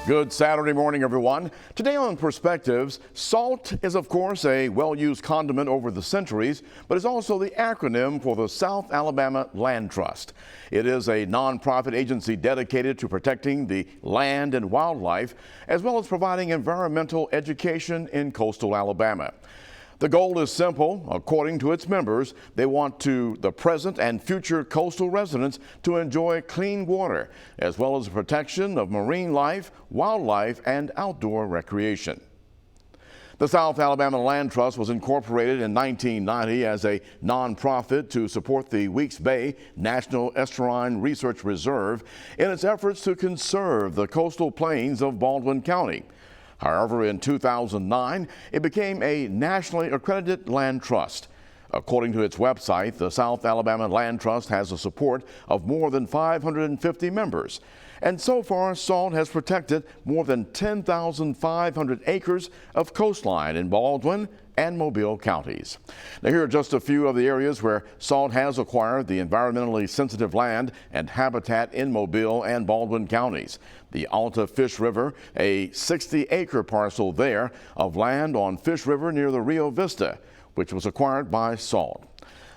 Good Saturday morning, everyone. Today on Perspectives, salt is, of course, a well-used condiment over the centuries, but is also the acronym for the South Alabama Land Trust. It is a nonprofit agency dedicated to protecting the land and wildlife, as well as providing environmental education in coastal Alabama. The goal is simple. According to its members, they want the present and future coastal residents to enjoy clean water, as well as the protection of marine life, wildlife, and outdoor recreation. The South Alabama Land Trust was incorporated in 1990 as a nonprofit to support the Weeks Bay National Estuarine Research Reserve in its efforts to conserve the coastal plains of Baldwin County. However, in 2009, it became a nationally accredited land trust. According to its website, the South Alabama Land Trust has the support of more than 550 members. And so far, SALT has protected more than 10,500 acres of coastline in Baldwin and Mobile counties. Now, here are just a few of the areas where SALT has acquired the environmentally sensitive land and habitat in Mobile and Baldwin counties. The Alta Fish River, a 60-acre parcel there of land on Fish River near the Rio Vista, which was acquired by SALT.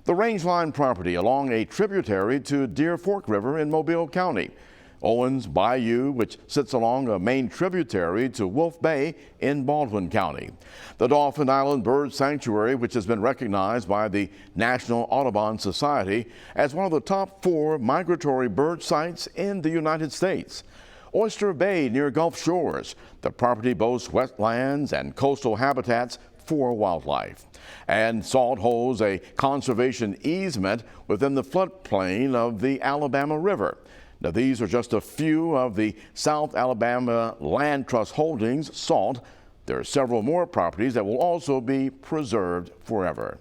The rangeline property along a tributary to Deer Fork River in Mobile County. Owens Bayou, which sits along a main tributary to Wolf Bay in Baldwin County. The Dauphin Island Bird Sanctuary, which has been recognized by the National Audubon Society as one of the top 4 migratory bird sites in the United States. Oyster Bay near Gulf Shores. The property boasts wetlands and coastal habitats for wildlife. And SALT holds a conservation easement within the floodplain of the Alabama River. Now, these are just a few of the South Alabama Land Trust holdings, SALT. There are several more properties that will also be preserved forever.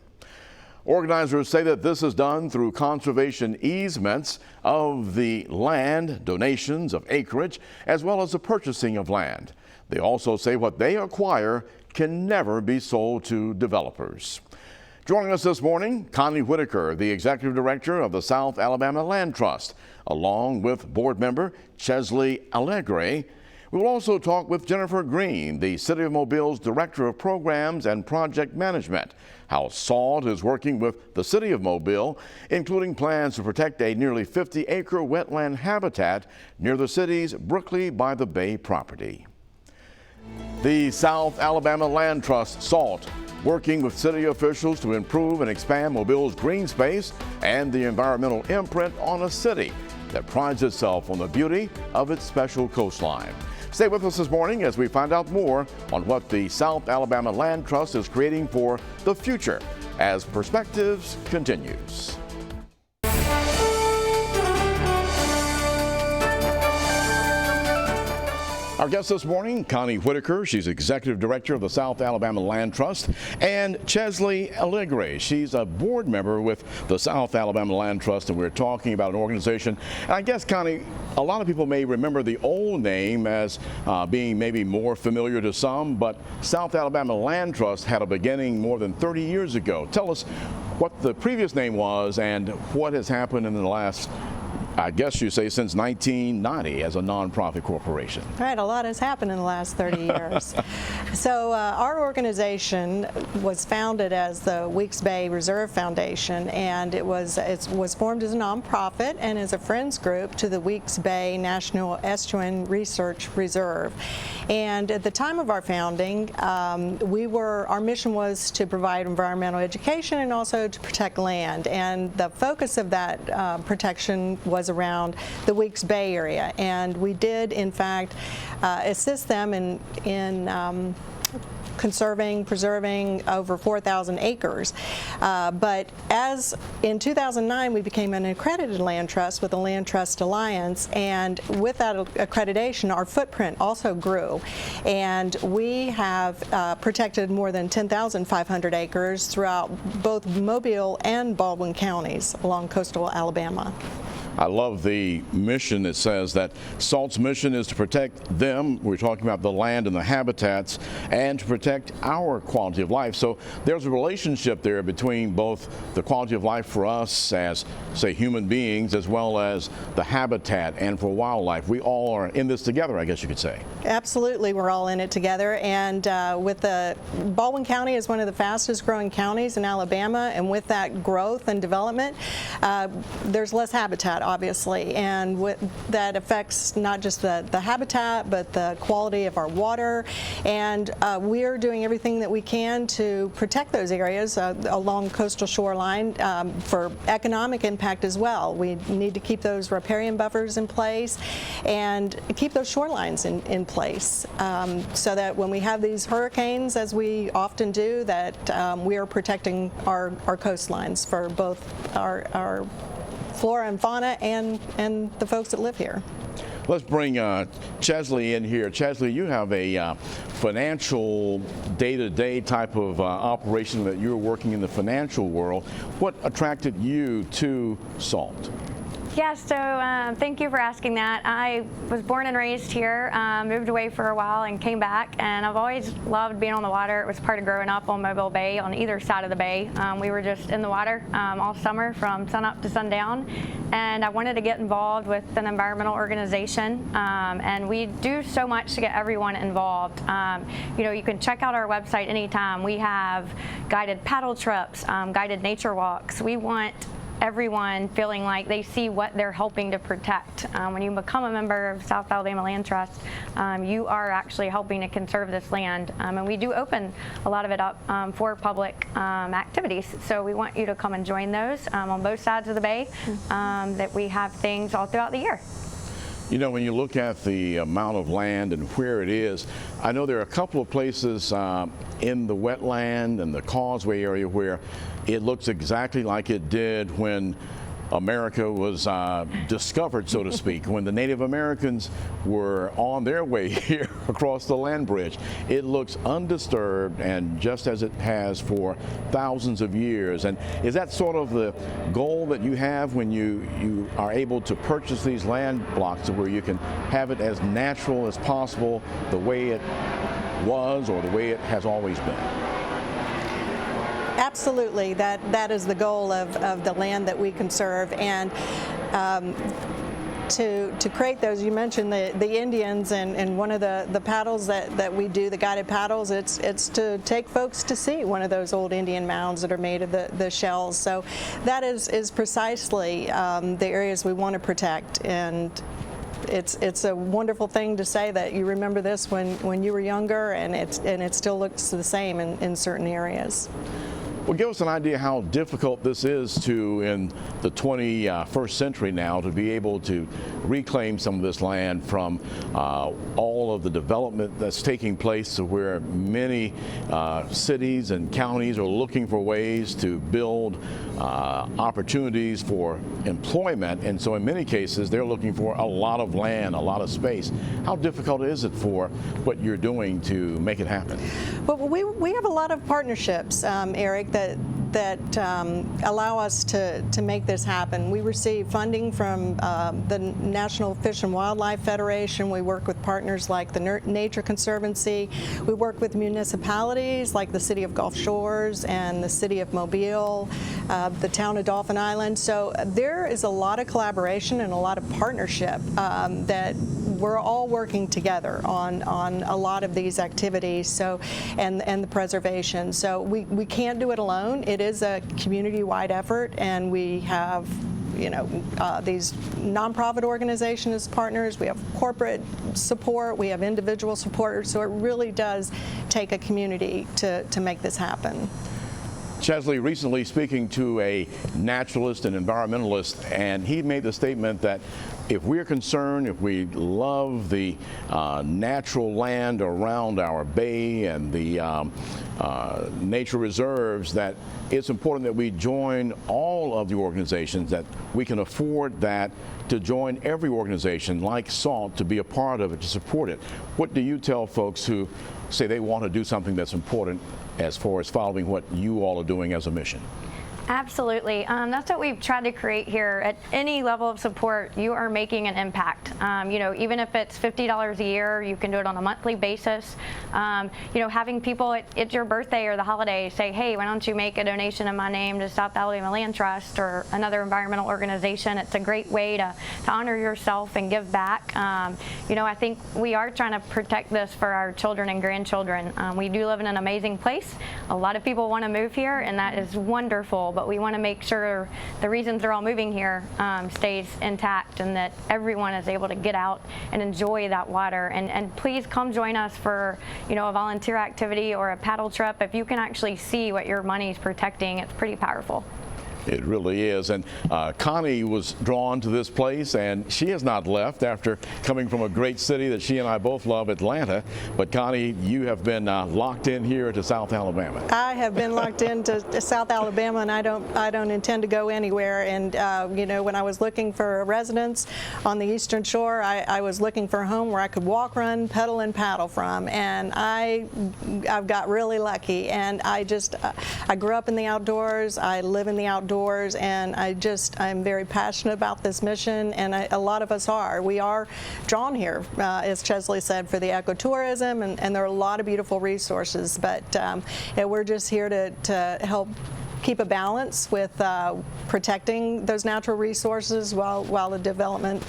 Organizers say that this is done through conservation easements of the land, donations of acreage, as well as the purchasing of land. They also say what they acquire can never be sold to developers. Joining us this morning, Connie Whitaker, the Executive Director of the South Alabama Land Trust, along with board member Chesley Allegre. We will also talk with Jennifer Greene, the City of Mobile's Director of Programs and Project Management, how SALT is working with the City of Mobile, including plans to protect a nearly 50-acre wetland habitat near the city's Brookley by the Bay property. The South Alabama Land Trust, SALT, working with city officials to improve and expand Mobile's green space and the environmental imprint on a city that prides itself on the beauty of its special coastline. Stay with us this morning as we find out more on what the South Alabama Land Trust is creating for the future as Perspectives continues. Our guest this morning, Connie Whitaker. She's Executive Director of the South Alabama Land Trust, and Chesley Allegre. She's a board member with the South Alabama Land Trust, and we're talking about an organization. And I guess, Connie, a lot of people may remember the old name as being maybe more familiar to some, but South Alabama Land Trust had a beginning more than 30 years ago. Tell us what the previous name was and what has happened in the last, I guess you say, since 1990 as a nonprofit corporation. Right, a lot has happened in the last 30 years. So our organization was founded as the Weeks Bay Reserve Foundation, and it was formed as a nonprofit and as a friends group to the Weeks Bay National Estuarine Research Reserve. And at the time of our founding, our mission was to provide environmental education and also to protect land. And the focus of that protection was around the Weeks Bay area, and we did in fact assist them in preserving over 4,000 acres. But as in 2009 we became an accredited land trust with the Land Trust Alliance, and with that accreditation our footprint also grew, and we have protected more than 10,500 acres throughout both Mobile and Baldwin counties along coastal Alabama. I love the mission that says that SALT's mission is to protect them. We're talking about the land and the habitats, and to protect our quality of life. So there's a relationship there between both the quality of life for us as, say, human beings, as well as the habitat and for wildlife. We all are in this together, I guess you could say. Absolutely, we're all in it together. And with Baldwin County is one of the fastest growing counties in Alabama, and with that growth and development, there's less habitat, obviously, and that affects not just the habitat, but the quality of our water. And we're doing everything that we can to protect those areas along coastal shoreline for economic impact as well. We need to keep those riparian buffers in place and keep those shorelines in place so that when we have these hurricanes, as we often do, that we are protecting our coastlines for both our flora and fauna and the folks that live here. Let's bring Chesley in here. Chesley, you have a financial day-to-day type of operation that you're working in the financial world. What attracted you to SALT? Yeah, so thank you for asking that. I was born and raised here, moved away for a while and came back, and I've always loved being on the water. It was part of growing up on Mobile Bay on either side of the bay. We were just in the water all summer from sunup to sundown, and I wanted to get involved with an environmental organization, and we do so much to get everyone involved. You know, you can check out our website anytime. We have guided paddle trips, guided nature walks. We want everyone feeling like they see what they're helping to protect. When you become a member of South Alabama Land Trust, you are actually helping to conserve this land. And we do open a lot of it up for public activities. So we want you to come and join those on both sides of the bay, that we have things all throughout the year. You know, when you look at the amount of land and where it is, I know there are a couple of places in the wetland and the causeway area where it looks exactly like it did when America was discovered, so to speak, when the Native Americans were on their way here across the land bridge. It looks undisturbed, and just as it has for thousands of years. And is that sort of the goal that you have when you are able to purchase these land blocks, to where you can have it as natural as possible, the way it was or the way it has always been? Absolutely, that is the goal of the land that we conserve. And to create those, you mentioned the Indians, and one of the paddles that we do, the guided paddles, it's to take folks to see one of those old Indian mounds that are made of the shells. So that is precisely the areas we want to protect. And it's a wonderful thing to say that you remember this when you were younger, and it still looks the same in certain areas. Well, give us an idea how difficult this is in the 21st century now, to be able to reclaim some of this land from all of the development that's taking place, to where many cities and counties are looking for ways to build opportunities for employment. And so in many cases, they're looking for a lot of land, a lot of space. How difficult is it for what you're doing to make it happen? Well, we have a lot of partnerships, Eric, that allow us to make this happen. We receive funding from the National Fish and Wildlife Federation. We work with partners like the Nature Conservancy. We work with municipalities like the City of Gulf Shores and the City of Mobile, the town of Dauphin Island. So there is a lot of collaboration and a lot of partnership that we're all working together on a lot of these activities, so and the preservation. So we can't do it alone. It is a community-wide effort, and we have these nonprofit organizations as partners. We have corporate support. We have individual support. So it really does take a community to make this happen. Chesley, recently speaking to a naturalist and environmentalist, and he made the statement that if we're concerned, if we love the natural land around our bay and the nature reserves, that it's important that we join all of the organizations, that we can afford that, to join every organization like SALT, to be a part of it, to support it. What do you tell folks who say they want to do something that's important as far as following what you all are doing as a mission? Absolutely. That's what we've tried to create here. At any level of support, you are making an impact. Even if it's $50 a year, you can do it on a monthly basis. Having people at your birthday or the holiday say, hey, why don't you make a donation in my name to South Alabama Land Trust or another environmental organization. It's a great way to honor yourself and give back. I think we are trying to protect this for our children and grandchildren. We do live in an amazing place. A lot of people want to move here, and that is wonderful. But we want to make sure the reasons they're all moving here stays intact and that everyone is able to get out and enjoy that water. And please come join us for a volunteer activity or a paddle trip. If you can actually see what your money is protecting, it's pretty powerful. It really is. And Connie was drawn to this place, and she has not left after coming from a great city that she and I both love, Atlanta. But Connie, you have been locked in here to South Alabama. I have been locked into South Alabama, and I don't intend to go anywhere. And when I was looking for a residence on the Eastern Shore, I was looking for a home where I could walk, run, pedal, and paddle from. And I've got really lucky. And I grew up in the outdoors. I live in the outdoors. And I'm very passionate about this mission, and a lot of us are. We are drawn here, as Chesley said, for the ecotourism, and there are a lot of beautiful resources, but we're just here to help keep a balance with protecting those natural resources while the development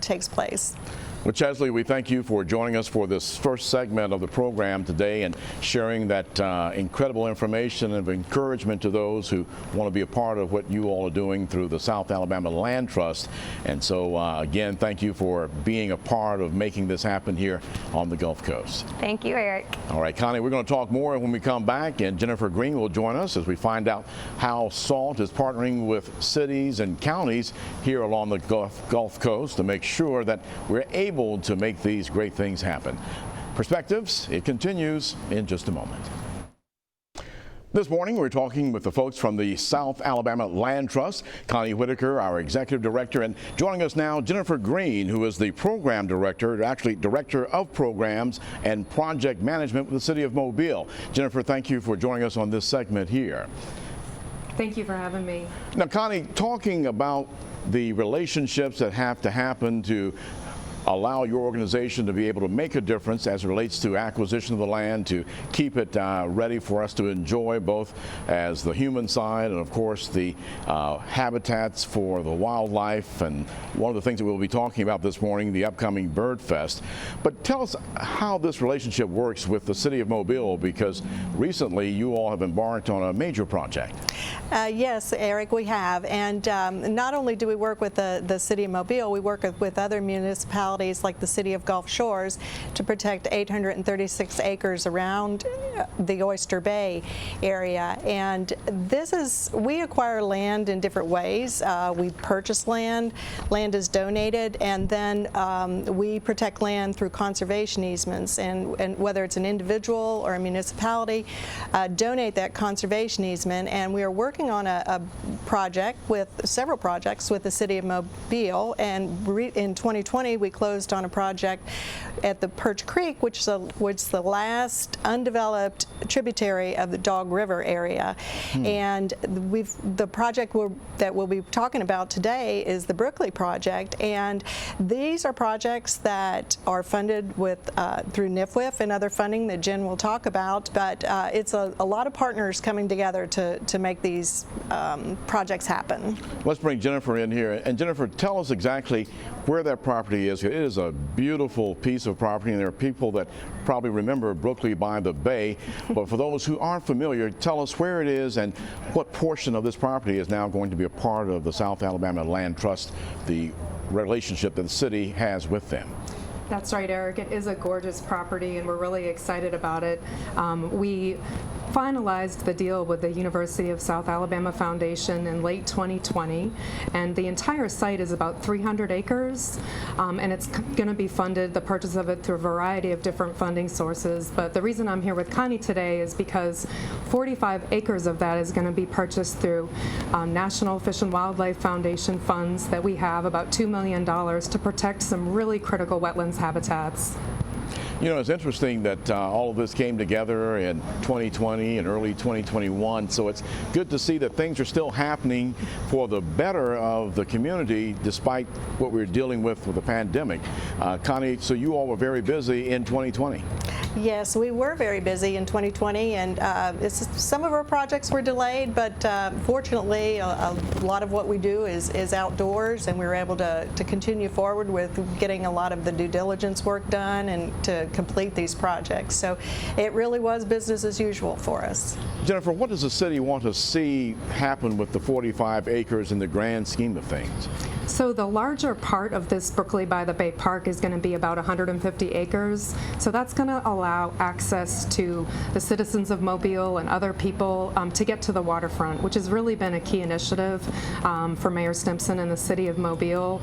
takes place. Well, Chesley, we thank you for joining us for this first segment of the program today and sharing that incredible information and encouragement to those who want to be a part of what you all are doing through the South Alabama Land Trust. And so, again, thank you for being a part of making this happen here on the Gulf Coast. Thank you, Eric. All right, Connie, we're going to talk more when we come back, and Jennifer Greene will join us as we find out how SALT is partnering with cities and counties here along the Gulf Coast to make sure that we're able to make these great things happen. Perspectives, it continues in just a moment. This morning, we're talking with the folks from the South Alabama Land Trust, Connie Whitaker, our executive director, and joining us now, Jennifer Greene, who is the program director, actually director of programs and project management with the city of Mobile. Jennifer, thank you for joining us on this segment here. Thank you for having me. Now, Connie, talking about the relationships that have to happen to allow your organization to be able to make a difference as it relates to acquisition of the land, to keep it ready for us to enjoy, both as the human side and of course the habitats for the wildlife, and one of the things that we'll be talking about this morning, the upcoming Bird Fest. But tell us how this relationship works with the city of Mobile, because recently you all have embarked on a major project. Yes, Eric, we have. And not only do we work with the city of Mobile, we work with other municipalities like the city of Gulf Shores to protect 836 acres around the Oyster Bay area. And we acquire land in different ways. We purchase land is donated, and then we protect land through conservation easements. And whether it's an individual or a municipality, donate that conservation easement. And we are working on a project with several projects with the city of Mobile. And in 2020, we closed on a project at the Perch Creek, which was the last undeveloped tributary of the Dog River area. And the project that we'll be talking about today is the Brookley project. And these are projects that are funded with through NIFWIF and other funding that Jen will talk about. But it's a lot of partners coming together to make these projects happen. Let's bring Jennifer in here. And Jennifer, tell us exactly where that property is. It is a beautiful piece of property, and there are people that probably remember Brookley by the Bay. But for those who aren't familiar, tell us where it is and what portion of this property is now going to be a part of the South Alabama Land Trust, the relationship that the city has with them. That's right, Eric. It is a gorgeous property, and we're really excited about it. We finalized the deal with the University of South Alabama Foundation in late 2020, and the entire site is about 300 acres, and it's going to be funded, the purchase of it, through a variety of different funding sources. But the reason I'm here with Connie today is because 45 acres of that is going to be purchased through National Fish and Wildlife Foundation funds that we have, about $2 million, to protect some really critical wetlands habitats. You know, it's interesting that all of this came together in 2020 and early 2021, so it's good to see that things are still happening for the better of the community despite what we're dealing with the pandemic. Connie, so you all were very busy in 2020. Yes, we were very busy in 2020, and some of our projects were delayed, but fortunately a lot of what we do is outdoors, and we were able to continue forward with getting a lot of the due diligence work done and to complete these projects. So it really was business as usual for us. Jennifer, what does the city want to see happen with the 45 acres in the grand scheme of things? So the larger part of this Berkeley by the Bay Park is going to be about 150 acres. So that's going to allow access to the citizens of Mobile and other people to get to the waterfront, which has really been a key initiative for Mayor Stimpson and the city of Mobile.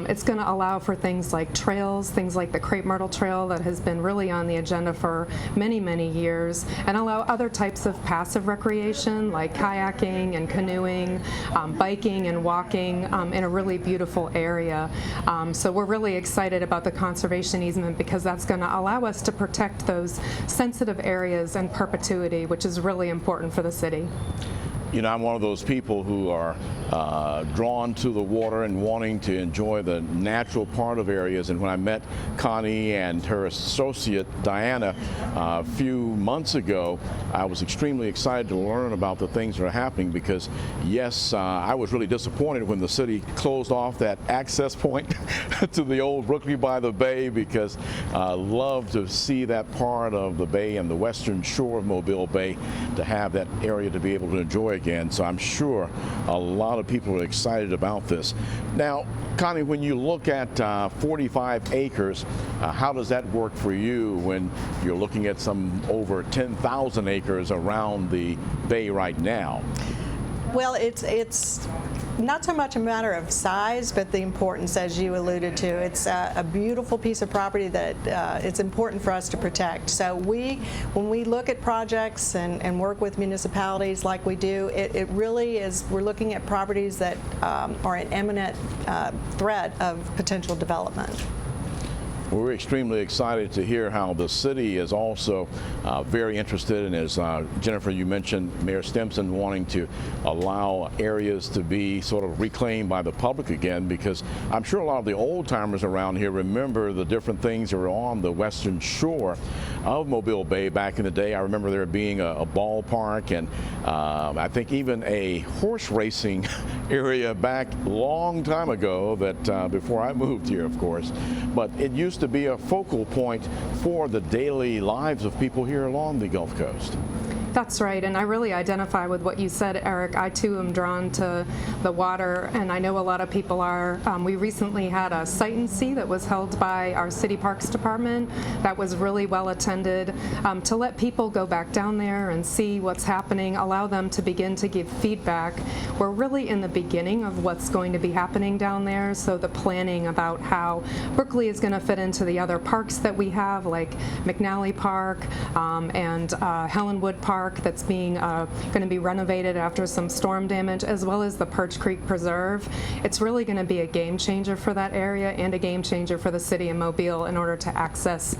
It's going to allow for things like trails, things like the Crepe Myrtle Trail that has been really on the agenda for many, many years, and allow other types of passive recreation like kayaking and canoeing, biking and walking in a really beautiful area. So we're really excited about the conservation easement because that's going to allow us to protect those sensitive areas in perpetuity, which is really important for the city. You know, I'm one of those people who are drawn to the water and wanting to enjoy the natural part of areas. And when I met Connie and her associate Diana a few months ago, I was extremely excited to learn about the things that are happening because, yes, I was really disappointed when the city closed off that access point to the old Berkeley by the Bay because I love to see that part of the bay and the western shore of Mobile Bay to have that area to be able to enjoy again. So I'm sure a lot of people are excited about this. Now, Connie, when you look at 45 acres, how does that work for you when you're looking at some over 10,000 acres around the bay right now? Well, it's not so much a matter of size, but the importance, as you alluded to. It's a beautiful piece of property that it's important for us to protect. So when we look at projects and work with municipalities like we do, it really is, we're looking at properties that are an imminent threat of potential development. We're extremely excited to hear how the city is also very interested in, as Jennifer, you mentioned, Mayor Stimpson wanting to allow areas to be sort of reclaimed by the public again, because I'm sure a lot of the old timers around here remember the different things that were on the western shore of Mobile Bay back in the day. I remember there being a ballpark and I think even a horse racing area back a long time ago that before I moved here, of course. But it used to be a focal point for the daily lives of people here along the Gulf Coast. That's right, and I really identify with what you said, Eric. I too am drawn to the water, and I know a lot of people are. We recently had a sight and see that was held by our City Parks Department that was really well attended to let people go back down there and see what's happening, allow them to begin to give feedback. We're really in the beginning of what's going to be happening down there, so the planning about how Berkeley is going to fit into the other parks that we have, like McNally Park and Helenwood Park, that's being going to be renovated after some storm damage, as well as the Perch Creek Preserve. It's really going to be a game changer for that area and a game changer for the city of Mobile in order to access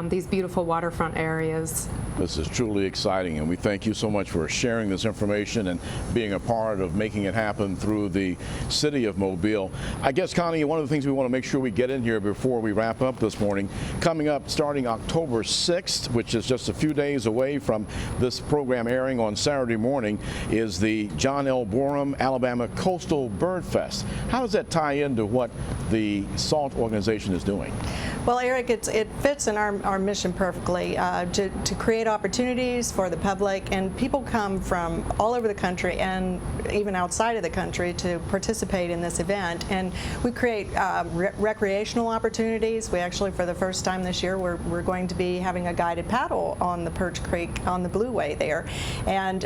these beautiful waterfront areas. This is truly exciting, and we thank you so much for sharing this information and being a part of making it happen through the city of Mobile. I guess, Connie, one of the things we want to make sure we get in here before we wrap up this morning, coming up starting October 6th, which is just a few days away from this program airing on Saturday morning, is the John L. Borum Alabama Coastal Bird Fest. How does that tie into what the SALT organization is doing? Well, Eric, it fits in our mission perfectly to create opportunities for the public, and people come from all over the country and even outside of the country to participate in this event. And we create recreational opportunities. We actually, for the first time this year, we're going to be having a guided paddle on the Perch Creek on the Blue Way there. there. And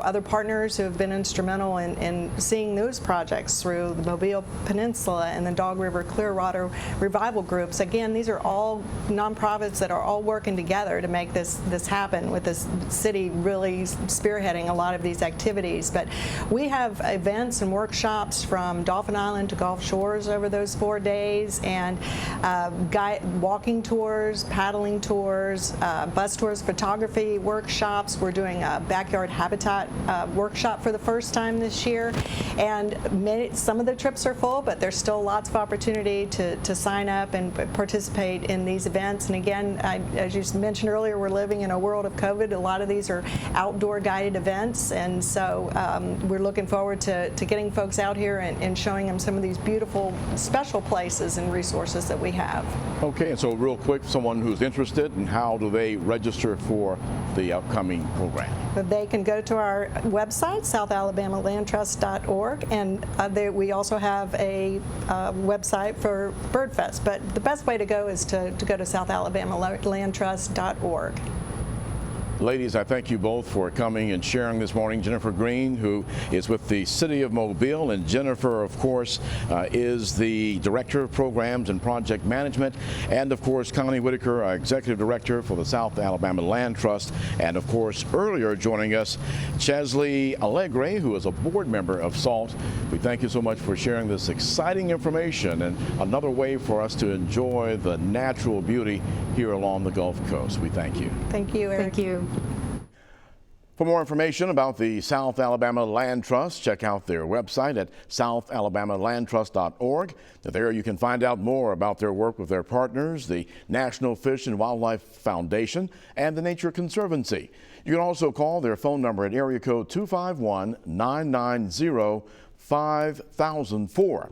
other partners who have been instrumental in seeing those projects through the Mobile Peninsula and the Dog River Clearwater Revival Groups. Again, these are all nonprofits that are all working together to make this happen, with this city really spearheading a lot of these activities. But we have events and workshops from Dolphin Island to Gulf Shores over those 4 days, and walking tours, paddling tours, bus tours, photography workshops. We're doing a backyard habitat workshop for the first time this year, and some of the trips are full, but there's still lots of opportunity to sign up and participate in these events. And again, as you mentioned earlier, we're living in a world of COVID. A lot of these are outdoor guided events, and so we're looking forward to getting folks out here and showing them some of these beautiful, special places and resources that we have. Okay, and so real quick, someone who's interested, and how do they register for the upcoming program? They can go to our website, southalabamalandtrust.org, and we also have a website for BirdFest. But the best way to go is to go to southalabamalandtrust.org. Ladies, I thank you both for coming and sharing this morning. Jennifer Greene, who is with the City of Mobile, and Jennifer, of course, is the Director of Programs and Project Management, and of course, Connie Whitaker, our Executive Director for the South Alabama Land Trust, and of course, earlier joining us, Chesley Allegre, who is a board member of SALT. We thank you so much for sharing this exciting information and another way for us to enjoy the natural beauty here along the Gulf Coast. We thank you. Thank you, Eric. Thank you. For more information about the South Alabama Land Trust, check out their website at southalabamalandtrust.org. There you can find out more about their work with their partners, the National Fish and Wildlife Foundation and the Nature Conservancy. You can also call their phone number at area code 251-990-5004.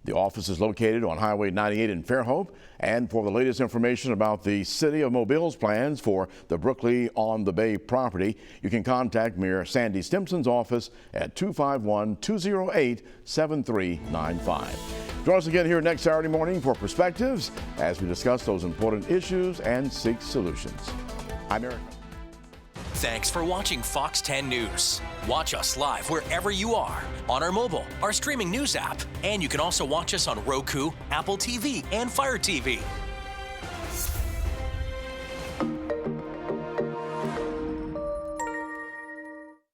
The office is located on Highway 98 in Fairhope. And for the latest information about the City of Mobile's plans for the Brookley on the Bay property, you can contact Mayor Sandy Stimson's office at 251-208-7395. Join us again here next Saturday morning for Perspectives as we discuss those important issues and seek solutions. I'm Eric. Thanks for watching Fox 10 News. Watch us live wherever you are on our mobile, our streaming news app, and you can also watch us on Roku, Apple TV, and Fire TV.